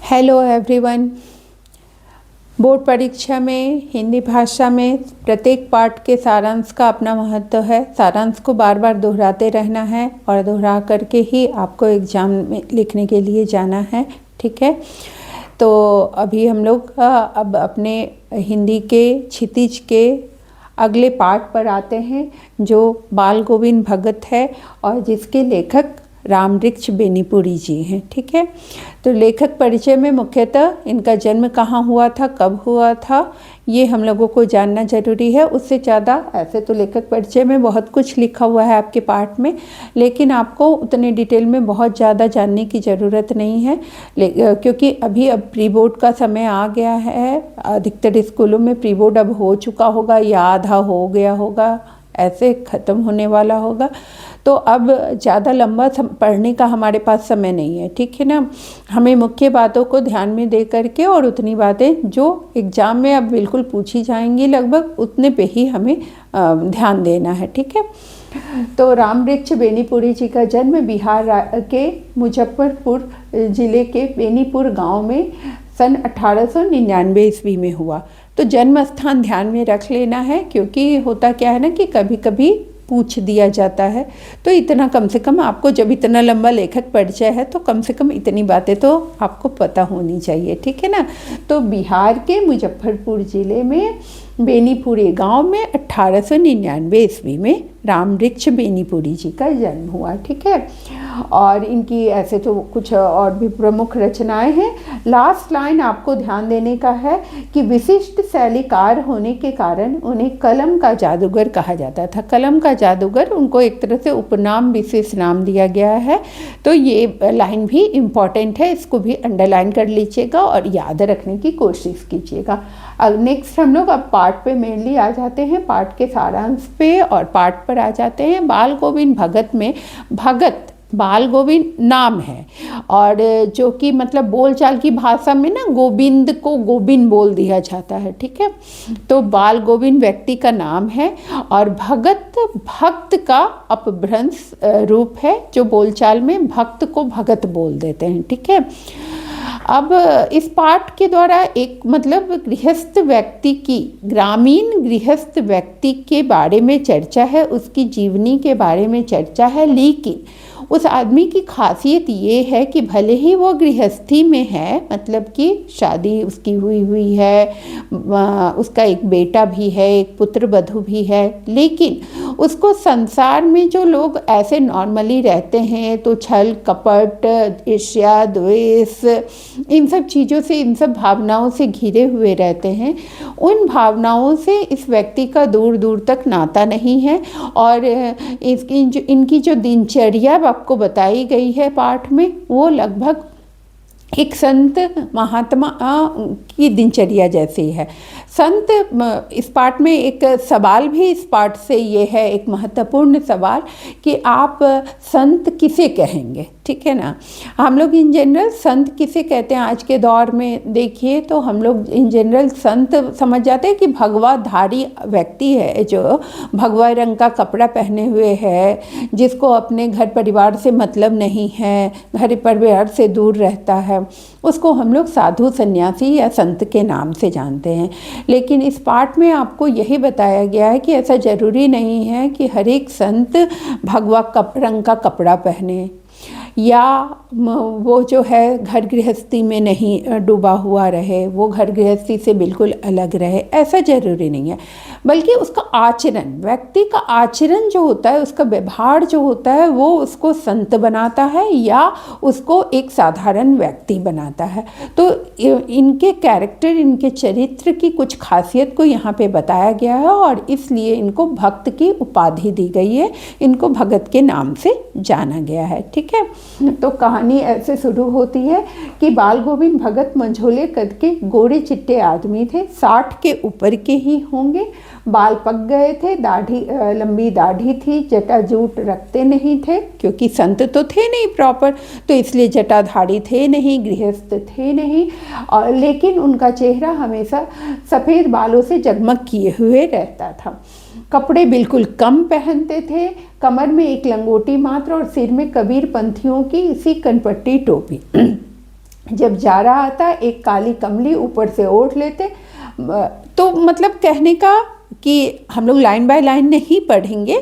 Hello everyone. Board परीक्षा में हिंदी भाषा में प्रत्येक पाठ के सारांश का अपना महत्व है। सारांश को बार बार दोहराते रहना है और दोहरा करके ही आपको एग्ज़ाम में लिखने के लिए जाना है। ठीक है, तो अभी हम लोग अब अपने हिंदी के क्षितिज के अगले पाठ पर आते हैं, जो बाल गोविंद भगत है और जिसके लेखक रामवृक्ष बेनीपुरी जी हैं। ठीक है, तो लेखक परिचय में मुख्यतः इनका जन्म कहाँ हुआ था, कब हुआ था, ये हम लोगों को जानना जरूरी है। उससे ज़्यादा ऐसे तो लेखक परिचय में बहुत कुछ लिखा हुआ है आपके पाठ में, लेकिन आपको उतने डिटेल में बहुत ज़्यादा जानने की ज़रूरत नहीं है, क्योंकि अब प्री बोर्ड का समय आ गया है। अधिकतर स्कूलों में प्री बोर्ड अब हो चुका होगा या आधा हो गया होगा, ऐसे ख़त्म होने वाला होगा। तो अब ज़्यादा लंबा पढ़ने का हमारे पास समय नहीं है। ठीक है ना, हमें मुख्य बातों को ध्यान में दे करके और उतनी बातें जो एग्ज़ाम में अब बिल्कुल पूछी जाएंगी लगभग उतने पे ही हमें ध्यान देना है। ठीक है, तो रामवृक्ष बेनीपुरी जी का जन्म बिहार के मुजफ्फरपुर ज़िले के बेनीपुर गांव में सन 1899 ईस्वी में हुआ। तो जन्म स्थान ध्यान में रख लेना है, क्योंकि होता क्या है ना कि कभी कभी पूछ दिया जाता है। तो इतना कम से कम आपको, जब इतना लंबा लेखक परिचय है तो कम से कम इतनी बातें तो आपको पता होनी चाहिए। ठीक है ना, तो बिहार के मुजफ्फरपुर ज़िले में बेनीपुरी गांव में 1899 ईस्वी में रामवृक्ष बेनीपुरी जी का जन्म हुआ। ठीक है, और इनकी ऐसे तो कुछ और भी प्रमुख रचनाएं हैं। लास्ट लाइन आपको ध्यान देने का है कि विशिष्ट शैलीकार होने के कारण उन्हें कलम का जादूगर कहा जाता था। कलम का जादूगर, उनको एक तरह से उपनाम विशेष नाम दिया गया है। तो ये लाइन भी इम्पॉर्टेंट है, इसको भी अंडरलाइन कर लीजिएगा और याद रखने की कोशिश कीजिएगा। अब नेक्स्ट हम लोग अब पाठ पे मेनली आ जाते हैं, पाठ के सारांश पे और पाठ पर आ जाते हैं। बाल गोविंद भगत में भगत बाल गोविंद नाम है, और जो कि मतलब बोलचाल की भाषा में ना गोविंद को गोविंद बोल दिया जाता है। ठीक है, तो बाल गोविंद व्यक्ति का नाम है और भगत भक्त का अपभ्रंश रूप है, जो बोलचाल में भक्त को भगत बोल देते हैं। ठीक है, अब इस पाठ के द्वारा एक मतलब गृहस्थ व्यक्ति की, ग्रामीण गृहस्थ व्यक्ति के बारे में चर्चा है, उसकी जीवनी के बारे में चर्चा है। लेकिन उस आदमी की खासियत ये है कि भले ही वो गृहस्थी में है, मतलब कि शादी उसकी हुई है, उसका एक बेटा भी है, एक पुत्र वधू भी है, लेकिन उसको संसार में जो लोग ऐसे नॉर्मली रहते हैं तो छल कपट, ईर्ष्या, द्वेष, इन सब चीज़ों से, इन सब भावनाओं से घिरे हुए रहते हैं। उन भावनाओं से इस व्यक्ति का दूर दूर तक नाता नहीं है। और इनकी जो दिनचर्या आपको बताई गई है पाठ में, वो लगभग एक संत महात्मा की दिनचर्या जैसी है। संत, इस पाठ में एक सवाल भी इस पाठ से ये है, एक महत्वपूर्ण सवाल कि आप संत किसे कहेंगे। ठीक है ना, हम लोग इन जनरल संत किसे कहते हैं आज के दौर में देखिए तो हम लोग इन जनरल संत समझ जाते हैं कि भगवाधारी व्यक्ति है, जो भगवा रंग का कपड़ा पहने हुए है, जिसको अपने घर परिवार से मतलब नहीं है, घर परिवार से दूर रहता है, उसको हम लोग साधु सन्यासी या संत के नाम से जानते हैं। लेकिन इस पाठ में आपको यही बताया गया है कि ऐसा ज़रूरी नहीं है कि हर एक संत भगवा रंग का कपड़ा पहने, या वो जो है घर गृहस्थी में नहीं डूबा हुआ रहे, वो घर गृहस्थी से बिल्कुल अलग रहे, ऐसा ज़रूरी नहीं है। बल्कि उसका आचरण, व्यक्ति का आचरण जो होता है, उसका व्यवहार जो होता है, वो उसको संत बनाता है या उसको एक साधारण व्यक्ति बनाता है। तो इनके कैरेक्टर, इनके चरित्र की कुछ खासियत को यहाँ पे बताया गया है और इसलिए इनको भक्त की उपाधि दी गई है, इनको भगत के नाम से जाना गया है। ठीक है, तो कहानी ऐसे शुरू होती है कि बाल गोविंद भगत मंझोले कद के गोरे चिट्टे आदमी थे, 60 के ऊपर के ही होंगे, बाल पक गए थे, दाढ़ी, लंबी दाढ़ी थी, जटाजूट रखते नहीं थे, क्योंकि संत तो थे नहीं प्रॉपर, तो इसलिए जटाधारी थे नहीं, गृहस्थ थे नहीं, और लेकिन उनका चेहरा हमेशा सफ़ेद बालों से जगमग किए हुए रहता था। कपड़े बिल्कुल कम पहनते थे, कमर में एक लंगोटी मात्र और सिर में कबीर पंथियों की इसी कनपट्टी टोपी। जब जा रहा था एक काली कमली ऊपर से ओढ़ लेते। तो मतलब कहने का कि हम लोग लाइन बाय लाइन नहीं पढ़ेंगे,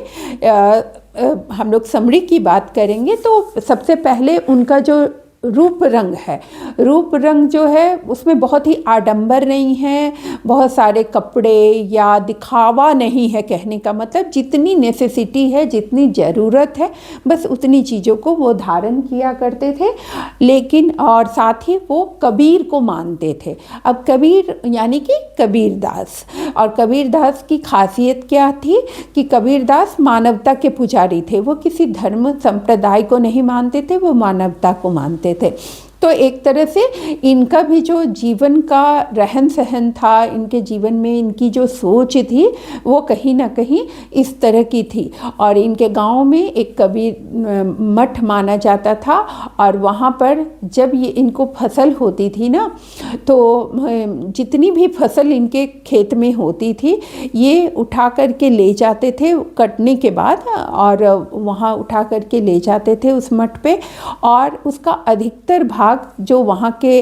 हम लोग समरी की बात करेंगे। तो सबसे पहले उनका जो रूप रंग है, रूप रंग जो है उसमें बहुत ही आडंबर नहीं है, बहुत सारे कपड़े या दिखावा नहीं है। कहने का मतलब जितनी नेसेसिटी है, जितनी ज़रूरत है, बस उतनी चीज़ों को वो धारण किया करते थे। लेकिन और साथ ही वो कबीर को मानते थे। अब कबीर यानी कि कबीरदास, और कबीरदास की खासियत क्या थी कि कबीरदास मानवता के पुजारी थे। वो किसी धर्म संप्रदाय को नहीं मानते थे, वो मानवता को मानते थे। तो एक तरह से इनका भी जो जीवन का रहन सहन था, इनके जीवन में इनकी जो सोच थी वो कहीं ना कहीं इस तरह की थी। और इनके गांव में एक कबीर मठ माना जाता था, और वहाँ पर जब ये इनको फसल होती थी ना, तो जितनी भी फसल इनके खेत में होती थी ये उठा करके ले जाते थे कटने के बाद, और वहाँ उठा करके ले जाते थे उस मठ पे। और उसका अधिकतर भाग जो वहाँ के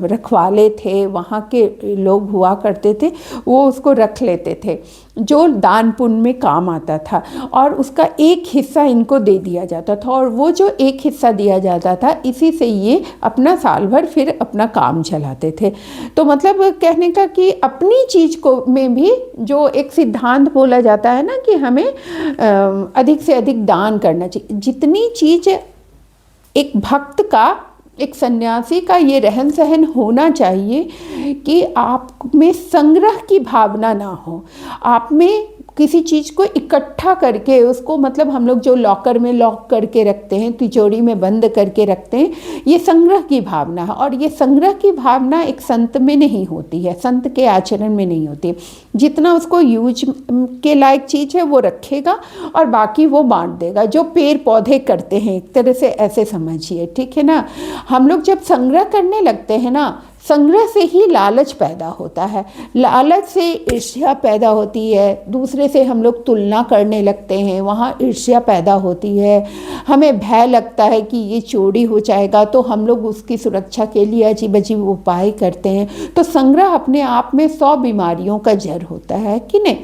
रखवाले थे, वहाँ के लोग हुआ करते थे, वो उसको रख लेते थे जो दान पुण्य में काम आता था। और उसका एक हिस्सा इनको दे दिया जाता था, और वो जो एक हिस्सा दिया जाता था इसी से ये अपना साल भर फिर अपना काम चलाते थे। तो मतलब कहने का कि अपनी चीज़ को में भी जो एक सिद्धांत बोला जाता है ना कि हमें अधिक से अधिक दान करना चाहिए। जितनी चीज़ एक भक्त का, एक सन्यासी का ये रहन सहन होना चाहिए कि आप में संग्रह की भावना ना हो, आप में किसी चीज़ को इकट्ठा करके उसको, मतलब हम लोग जो लॉकर में लॉक करके रखते हैं, तिजोरी में बंद करके रखते हैं, ये संग्रह की भावना है। और ये संग्रह की भावना एक संत में नहीं होती है, संत के आचरण में नहीं होती है। जितना उसको यूज के लायक चीज़ है वो रखेगा और बाकी वो बांट देगा, जो पेड़ पौधे करते हैं एक तरह से, ऐसे समझिए, ठीक है ना। हम लोग जब संग्रह करने लगते हैं ना, संग्रह से ही लालच पैदा होता है, लालच से ईर्ष्या पैदा होती है, दूसरे से हम लोग तुलना करने लगते हैं, वहाँ ईर्ष्या पैदा होती है। हमें भय लगता है कि ये चोरी हो जाएगा, तो हम लोग उसकी सुरक्षा के लिए अजीब अजीब उपाय करते हैं। तो संग्रह अपने आप में 100 बीमारियों का जड़ होता है कि नहीं।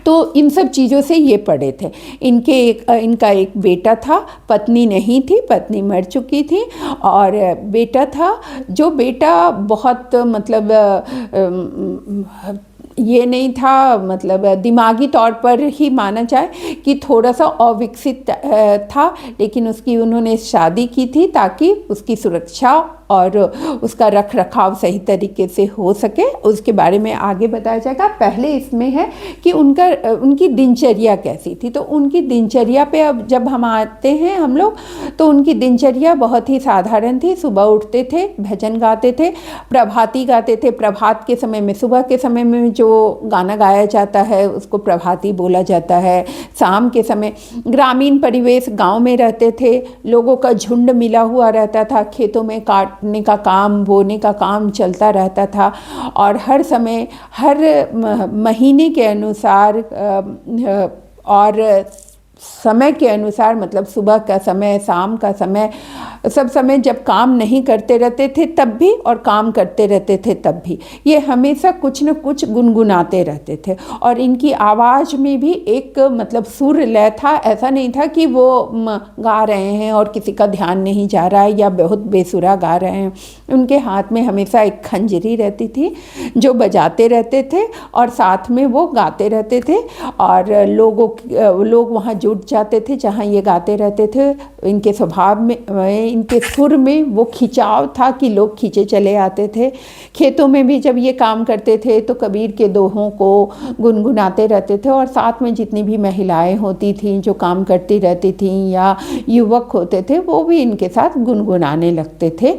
तो इन सब चीज़ों से ये पड़े थे। इनका एक बेटा था, पत्नी नहीं थी, पत्नी मर चुकी थी, और बेटा था। जो बेटा बहुत मतलब ये नहीं था, मतलब दिमागी तौर पर ही माना जाए कि थोड़ा सा अविकसित था, लेकिन उसकी उन्होंने शादी की थी ताकि उसकी सुरक्षा और उसका रख रखाव सही तरीके से हो सके। उसके बारे में आगे बताया जाएगा। पहले इसमें है कि उनकी दिनचर्या कैसी थी। तो उनकी दिनचर्या पे अब जब हम आते हैं हम लोग, तो उनकी दिनचर्या बहुत ही साधारण थी। सुबह उठते थे, भजन गाते थे, प्रभाती गाते थे। प्रभात के समय में, सुबह के समय में जो गाना गाया जाता है उसको प्रभाती बोला जाता है। शाम के समय ग्रामीण परिवेश, गाँव में रहते थे, लोगों का झुंड मिला हुआ रहता था, खेतों में काटने का काम, बोने का काम चलता रहता था। और हर समय, हर महीने के अनुसार और समय के अनुसार, मतलब सुबह का समय, शाम का समय, सब समय जब काम नहीं करते रहते थे तब भी, और काम करते रहते थे तब भी, ये हमेशा कुछ न कुछ गुनगुनाते रहते थे। और इनकी आवाज़ में भी एक मतलब सुर लय था। ऐसा नहीं था कि वो गा रहे हैं और किसी का ध्यान नहीं जा रहा है या बहुत बेसुरा गा रहे हैं। उनके हाथ में हमेशा एक खंजरी रहती थी जो बजाते रहते थे और साथ में वो गाते रहते थे। और लोग वहाँ जुट जाते थे जहाँ ये गाते रहते थे। इनके स्वभाव में, इनके सुर में वो खिंचाव था कि लोग खींचे चले आते थे। खेतों में भी जब ये काम करते थे तो कबीर के दोहों को गुनगुनाते रहते थे। और साथ में जितनी भी महिलाएं होती थीं जो काम करती रहती थीं या युवक होते थे, वो भी इनके साथ गुनगुनाने लगते थे।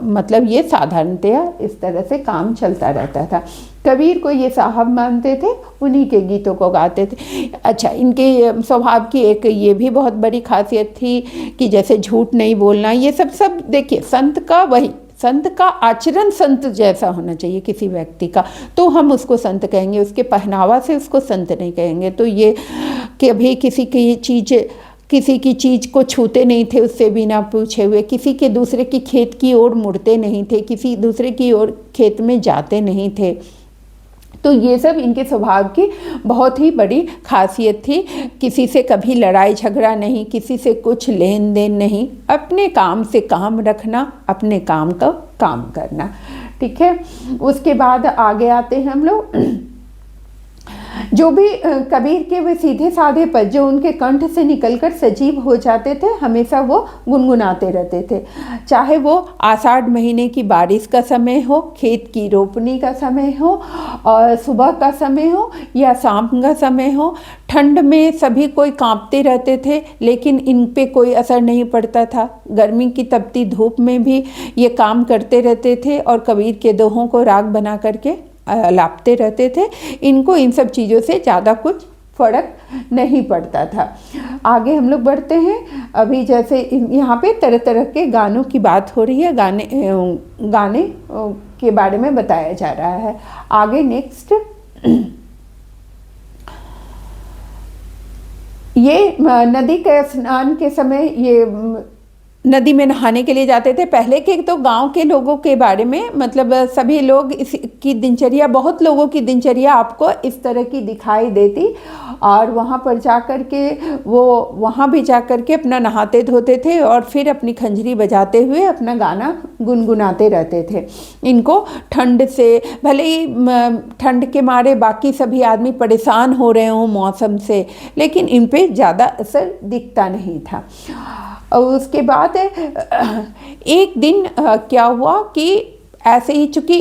मतलब ये साधारणतया इस तरह से काम चलता रहता था। कबीर को ये साहब मानते थे, उन्हीं के गीतों को गाते थे। अच्छा, इनके स्वभाव की एक ये भी बहुत बड़ी खासियत थी कि जैसे झूठ नहीं बोलना, ये सब देखिए, संत का वही, संत का आचरण संत जैसा होना चाहिए किसी व्यक्ति का, तो हम उसको संत कहेंगे। उसके पहनावा से उसको संत नहीं कहेंगे। तो ये कभी किसी की चीज़ किसी की चीज़ को छूते नहीं थे उससे बिना पूछे हुए, किसी के दूसरे की खेत की ओर मुड़ते नहीं थे, किसी दूसरे की ओर खेत में जाते नहीं थे। तो ये सब इनके स्वभाव की बहुत ही बड़ी खासियत थी। किसी से कभी लड़ाई झगड़ा नहीं, किसी से कुछ लेन देन नहीं, अपने काम से काम रखना, अपने काम का काम करना। ठीक है, उसके बाद आगे आते हैं हम लोग। जो भी कबीर के वे सीधे साधे पद जो उनके कंठ से निकलकर सजीव हो जाते थे, हमेशा वो गुनगुनाते रहते थे। चाहे वो आषाढ़ महीने की बारिश का समय हो, खेत की रोपनी का समय हो, और सुबह का समय हो या शाम का समय हो, ठंड में सभी कोई कांपते रहते थे, लेकिन इन पे कोई असर नहीं पड़ता था। गर्मी की तपती धूप में भी ये काम करते रहते थे और कबीर के दोहों को राग बना करके लापते रहते थे। इनको इन सब चीज़ों से ज़्यादा कुछ फर्क नहीं पड़ता था। आगे हम लोग बढ़ते हैं। अभी जैसे यहाँ पे तरह तरह के गानों की बात हो रही है, गाने के बारे में बताया जा रहा है। आगे नेक्स्ट, ये नदी के स्नान के समय ये नदी में नहाने के लिए जाते थे। पहले के तो गांव के लोगों के बारे में, मतलब सभी लोग इसकी दिनचर्या, बहुत लोगों की दिनचर्या आपको इस तरह की दिखाई देती, और वहाँ पर जाकर के वो वहाँ भी जाकर के अपना नहाते धोते थे और फिर अपनी खंजरी बजाते हुए अपना गाना गुनगुनाते रहते थे। इनको ठंड से, भले ही ठंड के मारे बाकी सभी आदमी परेशान हो रहे हों मौसम से, लेकिन इन पे ज़्यादा असर दिखता नहीं था। और उसके बाद एक दिन क्या हुआ कि ऐसे ही, चूँकि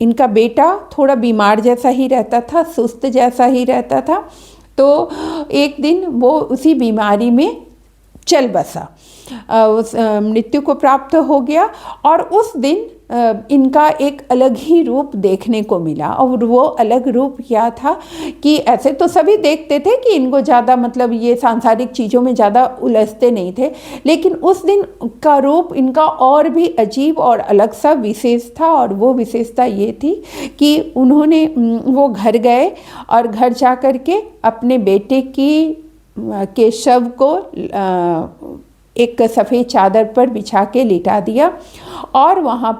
इनका बेटा थोड़ा बीमार जैसा ही रहता था, सुस्त जैसा ही रहता था, तो एक दिन वो उसी बीमारी में चल बसा, उस मृत्यु को प्राप्त हो गया। और उस दिन इनका एक अलग ही रूप देखने को मिला। और वो अलग रूप क्या था कि ऐसे तो सभी देखते थे कि इनको ज़्यादा, मतलब ये सांसारिक चीज़ों में ज़्यादा उलझते नहीं थे, लेकिन उस दिन का रूप इनका और भी अजीब और अलग सा विशेष था। और वो विशेषता ये थी कि वो घर गए और घर जा कर के अपने बेटे के शव को एक सफ़ेद चादर पर बिछा के लिटा दिया, और वहाँ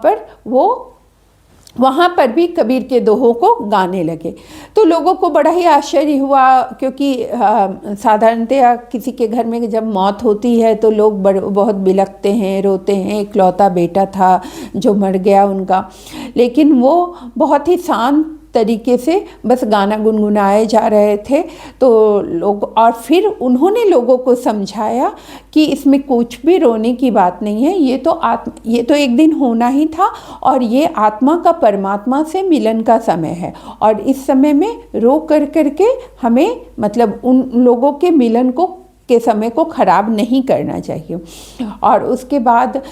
पर भी कबीर के दोहों को गाने लगे। तो लोगों को बड़ा ही आश्चर्य हुआ, क्योंकि साधारणतः किसी के घर में जब मौत होती है तो लोग बहुत बिलखते हैं, रोते हैं। इकलौता बेटा था जो मर गया उनका, लेकिन वो बहुत ही शांत तरीके से बस गाना गुनगुनाए जा रहे थे। तो लोग, और फिर उन्होंने लोगों को समझाया कि इसमें कुछ भी रोने की बात नहीं है, ये तो एक दिन होना ही था, और ये आत्मा का परमात्मा से मिलन का समय है, और इस समय में रो करके हमें, मतलब उन लोगों के मिलन के समय को खराब नहीं करना चाहिए। और उसके बाद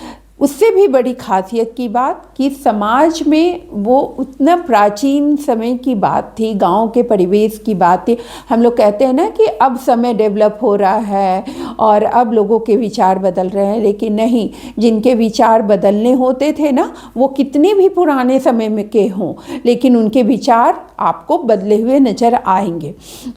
उससे भी बड़ी खासियत की बात कि समाज में वो उतना प्राचीन समय की बात थी, गांव के परिवेश की बात थी। हम लोग कहते हैं ना कि अब समय डेवलप हो रहा है और अब लोगों के विचार बदल रहे हैं, लेकिन नहीं, जिनके विचार बदलने होते थे ना, वो कितने भी पुराने समय में के हों, लेकिन उनके विचार आपको बदले हुए नज़र आएंगे।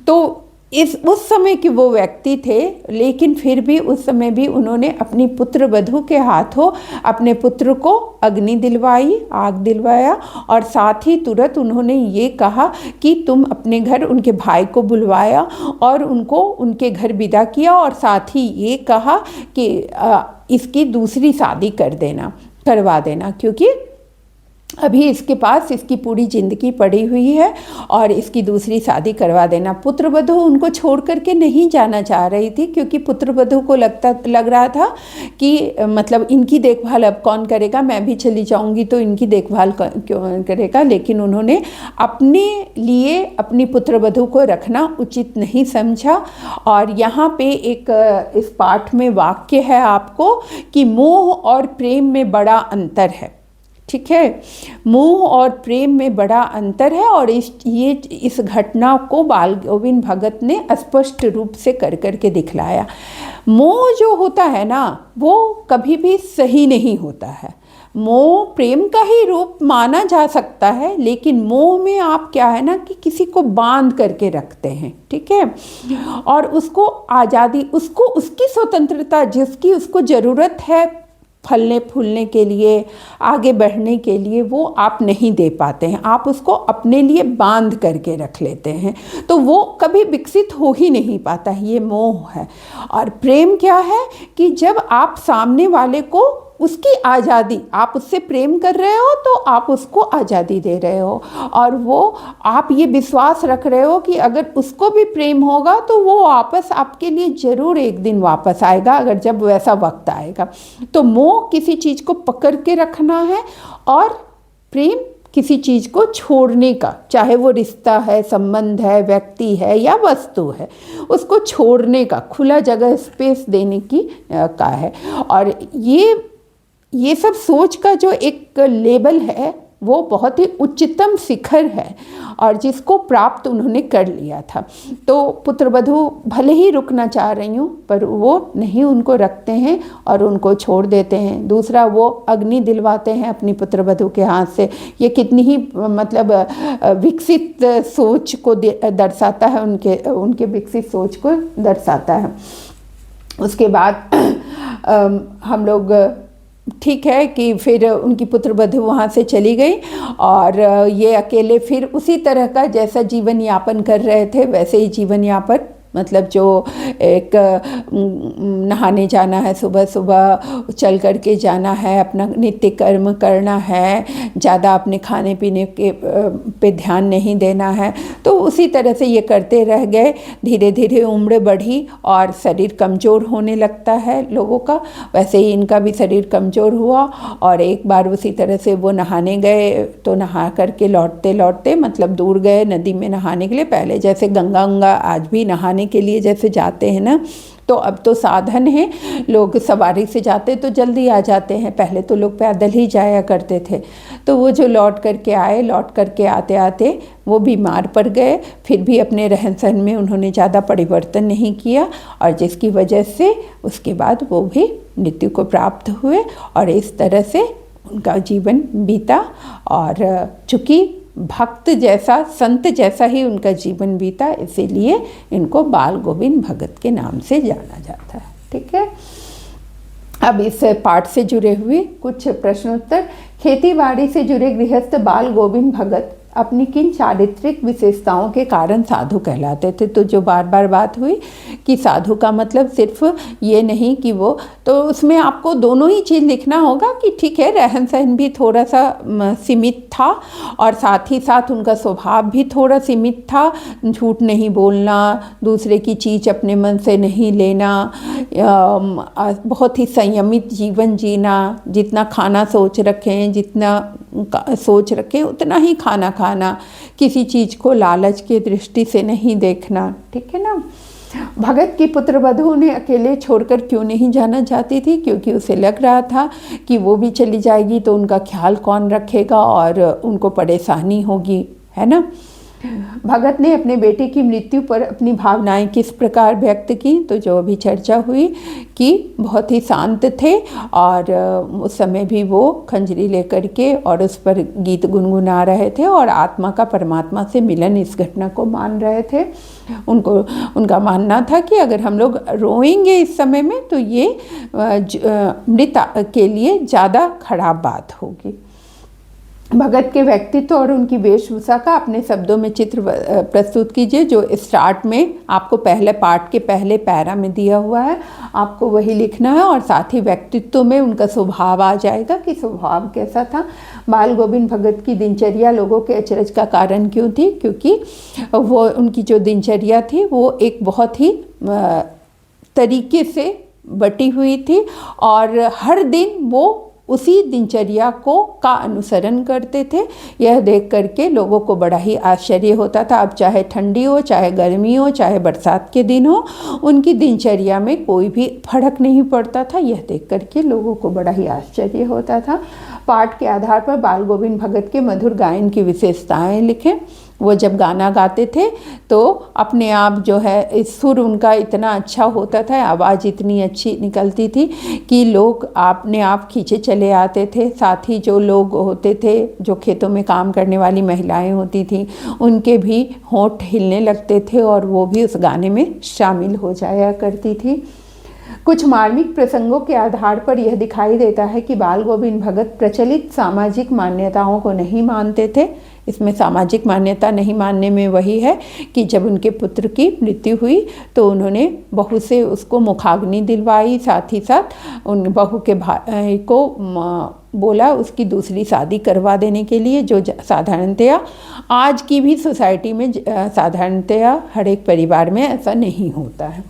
तो उस समय के वो व्यक्ति थे, लेकिन फिर भी उस समय भी उन्होंने अपनी पुत्र वधू के हाथों अपने पुत्र को अग्नि दिलवाई, आग दिलवाया, और साथ ही तुरंत उन्होंने ये कहा कि तुम अपने घर उनके भाई को बुलवाया और उनको उनके घर विदा किया, और साथ ही ये कहा कि इसकी दूसरी शादी करवा देना, क्योंकि अभी इसके पास इसकी पूरी ज़िंदगी पड़ी हुई है और इसकी दूसरी शादी करवा देना। पुत्रवधू उनको छोड़ करके नहीं जाना चाह रही थी, क्योंकि पुत्रवधू को लग रहा था कि मतलब इनकी देखभाल अब कौन करेगा, मैं भी चली जाऊंगी तो इनकी देखभाल क्यों करेगा। लेकिन उन्होंने अपने लिए अपनी पुत्रवधू को रखना उचित नहीं समझा। और यहाँ पे एक इस पाठ में वाक्य है आपको कि मोह और प्रेम में बड़ा अंतर है। ठीक है, मोह और प्रेम में बड़ा अंतर है, और इस घटना को बाल गोविंद भगत ने स्पष्ट रूप से करके दिखलाया। मोह जो होता है ना, वो कभी भी सही नहीं होता है। मोह प्रेम का ही रूप माना जा सकता है, लेकिन मोह में आप क्या है ना कि किसी को बांध करके रखते हैं, ठीक है, और उसको आज़ादी, उसको उसकी स्वतंत्रता जिसकी उसको ज़रूरत है फलने फूलने के लिए, आगे बढ़ने के लिए, वो आप नहीं दे पाते हैं, आप उसको अपने लिए बांध करके रख लेते हैं, तो वो कभी विकसित हो ही नहीं पाता है, ये मोह है। और प्रेम क्या है कि जब आप सामने वाले को उसकी आज़ादी, आप उससे प्रेम कर रहे हो तो आप उसको आज़ादी दे रहे हो, और वो आप ये विश्वास रख रहे हो कि अगर उसको भी प्रेम होगा तो वो वापस आपके लिए ज़रूर एक दिन वापस आएगा, अगर जब वैसा वक्त आएगा। तो मोह किसी चीज़ को पकड़ के रखना है, और प्रेम किसी चीज़ को छोड़ने का, चाहे वो रिश्ता है, संबंध है, व्यक्ति है या वस्तु है, उसको छोड़ने का, खुला जगह स्पेस देने की का है। और ये सब सोच का जो एक लेवल है वो बहुत ही उच्चतम शिखर है, और जिसको प्राप्त उन्होंने कर लिया था। तो पुत्रवधू भले ही रुकना चाह रही हूँ, पर वो नहीं उनको रखते हैं और उनको छोड़ देते हैं। दूसरा, वो अग्नि दिलवाते हैं अपनी पुत्रवधू के हाथ से। ये कितनी ही मतलब विकसित सोच को दर्शाता है, उनके विकसित सोच को दर्शाता है। उसके बाद हम लोग, ठीक है कि फिर उनकी पुत्रवधू वहाँ से चली गई, और ये अकेले फिर उसी तरह का जैसा जीवन यापन कर रहे थे वैसे ही जीवन यापन, मतलब जो एक नहाने जाना है, सुबह सुबह चल करके जाना है, अपना नित्य कर्म करना है, ज़्यादा अपने खाने पीने के पे ध्यान नहीं देना है, तो उसी तरह से ये करते रह गए। धीरे धीरे उम्र बढ़ी और शरीर कमज़ोर होने लगता है लोगों का, वैसे ही इनका भी शरीर कमज़ोर हुआ। और एक बार उसी तरह से वो नहाने गए, तो नहा करके लौटते लौटते, मतलब दूर गए नदी में नहाने के लिए, पहले जैसे गंगा आज भी नहाने के लिए जैसे जाते हैं ना, तो अब तो साधन है, लोग सवारी से जाते तो जल्दी आ जाते हैं, पहले तो लोग पैदल ही जाया करते थे। तो वो जो लौट करके आते आते वो बीमार पड़ गए, फिर भी अपने रहन सहन में उन्होंने ज़्यादा परिवर्तन नहीं किया, और जिसकी वजह से उसके बाद वो भी मृत्यु को प्राप्त हुए, और इस तरह से उनका जीवन बीता। और चूँकि भक्त जैसा, संत जैसा ही उनका जीवन बीता, इसीलिए इनको बाल गोविंद भगत के नाम से जाना जाता है। ठीक है, अब इस पाठ से जुड़े हुए कुछ प्रश्नोत्तर। खेतीबाड़ी से जुड़े गृहस्थ बाल गोविंद भगत अपनी किन चारित्रिक विशेषताओं के कारण साधु कहलाते थे। तो जो बार बार बात हुई कि साधु का मतलब सिर्फ ये नहीं कि वो, तो उसमें आपको दोनों ही चीज़ लिखना होगा कि ठीक है, रहन सहन भी थोड़ा सा सीमित था, और साथ ही साथ उनका स्वभाव भी थोड़ा सीमित था, झूठ नहीं बोलना, दूसरे की चीज़ अपने मन से नहीं लेना, बहुत ही संयमित जीवन जीना, जितना खाना सोच रखें उतना ही खाना खाना, किसी चीज़ को लालच की दृष्टि से नहीं देखना। ठीक है ना। भगत की पुत्रवधू ने अकेले छोड़कर क्यों नहीं जाना चाहती थी, क्योंकि उसे लग रहा था कि वो भी चली जाएगी तो उनका ख्याल कौन रखेगा और उनको परेशानी होगी, है ना। भगत ने अपने बेटे की मृत्यु पर अपनी भावनाएं किस प्रकार व्यक्त की, तो जो अभी चर्चा हुई कि बहुत ही शांत थे, और उस समय भी वो खंजरी लेकर के और उस पर गीत गुनगुना रहे थे, और आत्मा का परमात्मा से मिलन इस घटना को मान रहे थे। उनका मानना था कि अगर हम लोग रोएंगे इस समय में तो ये मृत के लिए ज़्यादा खराब बात होगी। भगत के व्यक्तित्व और उनकी वेशभूषा का अपने शब्दों में चित्र प्रस्तुत कीजिए, जो स्टार्ट में आपको पहले पाठ के पहले पैरा में दिया हुआ है, आपको वही लिखना है, और साथ ही व्यक्तित्व में उनका स्वभाव आ जाएगा कि स्वभाव कैसा था। बाल गोविंद भगत की दिनचर्या लोगों के अचरज का कारण क्यों थी, क्योंकि वो उनकी जो दिनचर्या थी वो एक बहुत ही तरीके से बटी हुई थी, और हर दिन वो उसी दिनचर्या का अनुसरण करते थे। यह देख करके लोगों को बड़ा ही आश्चर्य होता था। अब चाहे ठंडी हो, चाहे गर्मी हो, चाहे बरसात के दिन हो, उनकी दिनचर्या में कोई भी फर्क नहीं पड़ता था। यह देख करके लोगों को बड़ा ही आश्चर्य होता था। पाठ के आधार पर बाल गोविंद भगत के मधुर गायन की विशेषताएं लिखें। वो जब गाना गाते थे तो अपने आप जो है इस सुर उनका इतना अच्छा होता था, आवाज़ इतनी अच्छी निकलती थी कि लोग अपने आप खींचे चले आते थे। साथ ही जो लोग होते थे, जो खेतों में काम करने वाली महिलाएं होती थी, उनके भी होंठ हिलने लगते थे और वो भी उस गाने में शामिल हो जाया करती थी। कुछ मार्मिक प्रसंगों के आधार पर यह दिखाई देता है कि बाल गोविंद भगत प्रचलित सामाजिक मान्यताओं को नहीं मानते थे। इसमें सामाजिक मान्यता नहीं मानने में वही है कि जब उनके पुत्र की मृत्यु हुई तो उन्होंने बहू से उसको मुखाग्नि दिलवाई, साथ ही साथ उन बहू के भाई को बोला उसकी दूसरी शादी करवा देने के लिए, जो साधारणतया आज की भी सोसाइटी में साधारणतया हर एक परिवार में ऐसा नहीं होता है।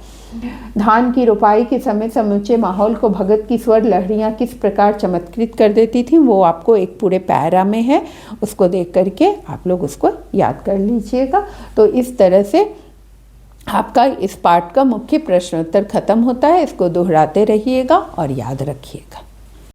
धान की रोपाई के समय समूचे माहौल को भगत की स्वर लहरियाँ किस प्रकार चमत्कृत कर देती थी, वो आपको एक पूरे पैरा में है, उसको देख करके आप लोग उसको याद कर लीजिएगा। तो इस तरह से आपका इस पाठ का मुख्य प्रश्नोत्तर खत्म होता है। इसको दोहराते रहिएगा और याद रखिएगा।